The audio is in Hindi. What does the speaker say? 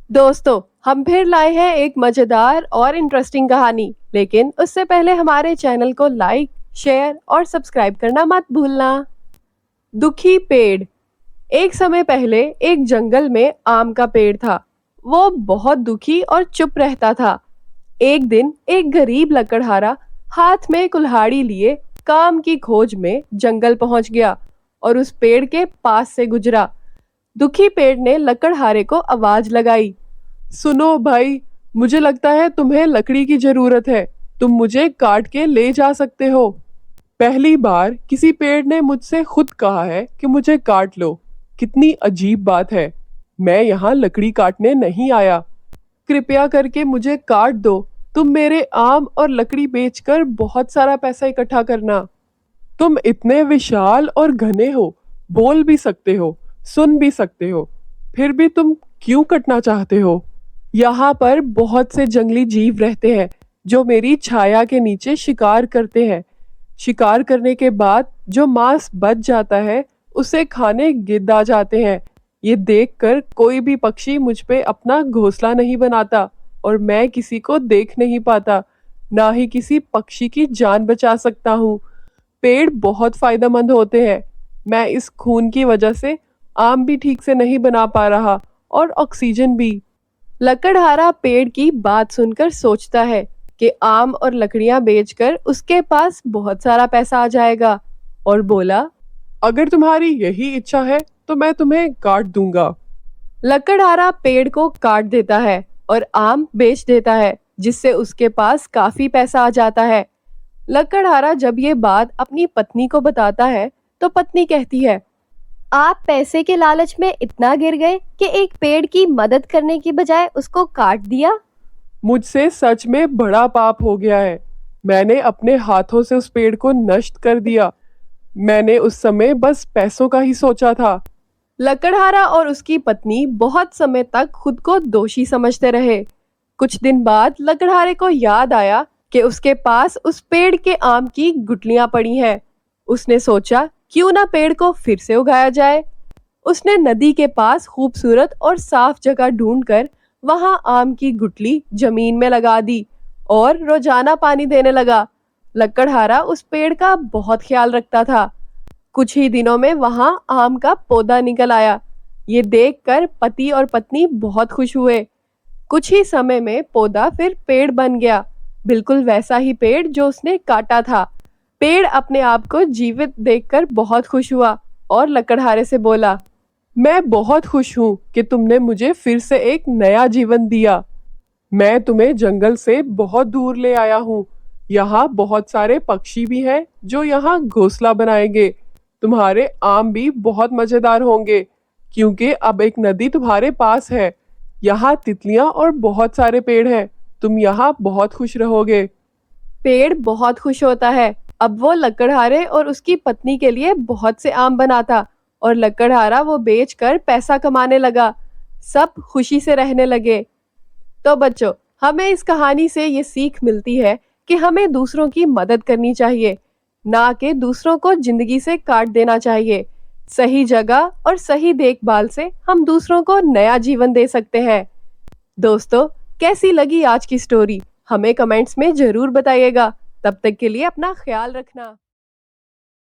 दोस्तों, हम फिर लाए हैं एक मजेदार और इंटरेस्टिंग कहानी। लेकिन उससे पहले हमारे चैनल को लाइक, शेयर और सब्सक्राइब करना मत भूलना। दुखी पेड़। एक समय पहले एक जंगल में आम का पेड़ था। वो बहुत दुखी और चुप रहता था। एक दिन एक गरीब लकड़हारा हाथ में कुल्हाड़ी लिए काम की खोज में जंगल पहुंच गया और उस पेड़ के पास से गुजरा। दुखी पेड़ ने लकड़हारे को आवाज लगाई। सुनो भाई, मुझे लगता है तुम्हें लकड़ी की जरूरत है। तुम मुझे काट के ले जा सकते हो। पहली बार किसी पेड़ ने मुझसे खुद कहा है कि मुझे काट लो। कितनी अजीब बात है। मैं यहाँ लकड़ी काटने नहीं आया। कृपया करके मुझे काट दो। तुम मेरे आम और लकड़ी बेचकर बहुत सारा पैसा इकट्ठा करना। तुम इतने विशाल और घने हो, बोल भी सकते हो, सुन भी सकते हो, फिर भी तुम क्यों कटना चाहते हो? यहाँ पर बहुत से जंगली जीव रहते हैं जो मेरी छाया के नीचे शिकार करते हैं। शिकार करने के बाद जो मांस बच जाता है उसे खाने गिद्ध आ जाते हैं। ये देखकर कोई भी पक्षी मुझ पे अपना घोंसला नहीं बनाता और मैं किसी को देख नहीं पाता, ना ही किसी पक्षी की जान बचा सकता हूँ। पेड़ बहुत फायदेमंद होते हैं। मैं इस खून की वजह से आम भी ठीक से नहीं बना पा रहा और ऑक्सीजन भी। लकड़हारा पेड़ की बात सुनकर सोचता है कि आम और लकड़ियां बेचकर उसके पास बहुत सारा पैसा आ जाएगा और बोला। अगर तुम्हारी यही इच्छा है तो मैं तुम्हें काट दूंगा। लकड़हारा पेड़ को काट देता है और आम बेच देता है, जिससे उसके पास काफी पैसा आ जाता है। लकड़हारा जब ये बात अपनी पत्नी को बताता है तो पत्नी कहती है, आप पैसे के लालच में इतना गिर गए कि एक पेड़ की मदद करने की बजाय उसको काट दिया। मुझसे सच में बड़ा पाप हो गया है। मैंने अपने हाथों से उस पेड़ को नष्ट कर दिया। मैंने उस समय बस पैसों का ही सोचा था। लकड़हारा और उसकी पत्नी बहुत समय तक खुद को दोषी समझते रहे। कुछ दिन बाद लकड़हारे को याद आया कि उसके पास उस पेड़ के आम की गुठलियां पड़ी हैं। उसने सोचा, क्यों ना पेड़ को फिर से उगाया जाए। उसने नदी के पास खूबसूरत और साफ जगह ढूंढकर वहां आम की गुठली जमीन में लगा दी और रोजाना पानी देने लगा। लकड़हारा उस पेड़ का बहुत ख्याल रखता था। कुछ ही दिनों में वहां आम का पौधा निकल आया। ये देखकर पति और पत्नी बहुत खुश हुए। कुछ ही समय में पौधा फिर पेड़ बन गया, बिल्कुल वैसा ही पेड़ जो उसने काटा था। पेड़ अपने आप को जीवित देखकर बहुत खुश हुआ और लकड़हारे से बोला, मैं बहुत खुश हूँ कि तुमने मुझे फिर से एक नया जीवन दिया। मैं तुम्हें जंगल से बहुत दूर ले आया हूँ। यहाँ बहुत सारे पक्षी भी हैं जो यहाँ घोंसला बनाएंगे। तुम्हारे आम भी बहुत मजेदार होंगे क्योंकि अब एक नदी तुम्हारे पास है। यहाँ तितलियां और बहुत सारे पेड़ हैं। तुम यहाँ बहुत खुश रहोगे। पेड़ बहुत खुश होता है। अब वो लकड़हारे और उसकी पत्नी के लिए बहुत से आम बनाता और लकड़हारा वो बेचकर पैसा कमाने लगा। सब खुशी से रहने लगे। तो बच्चों, हमें इस कहानी से ये सीख मिलती है कि हमें दूसरों की मदद करनी चाहिए, ना कि दूसरों को जिंदगी से काट देना चाहिए। सही जगह और सही देखभाल से हम दूसरों को नया जीवन दे सकते हैं। दोस्तों, कैसी लगी आज की स्टोरी? हमें कमेंट्स में जरूर बताइएगा। तब तक के लिए अपना ख्याल रखना।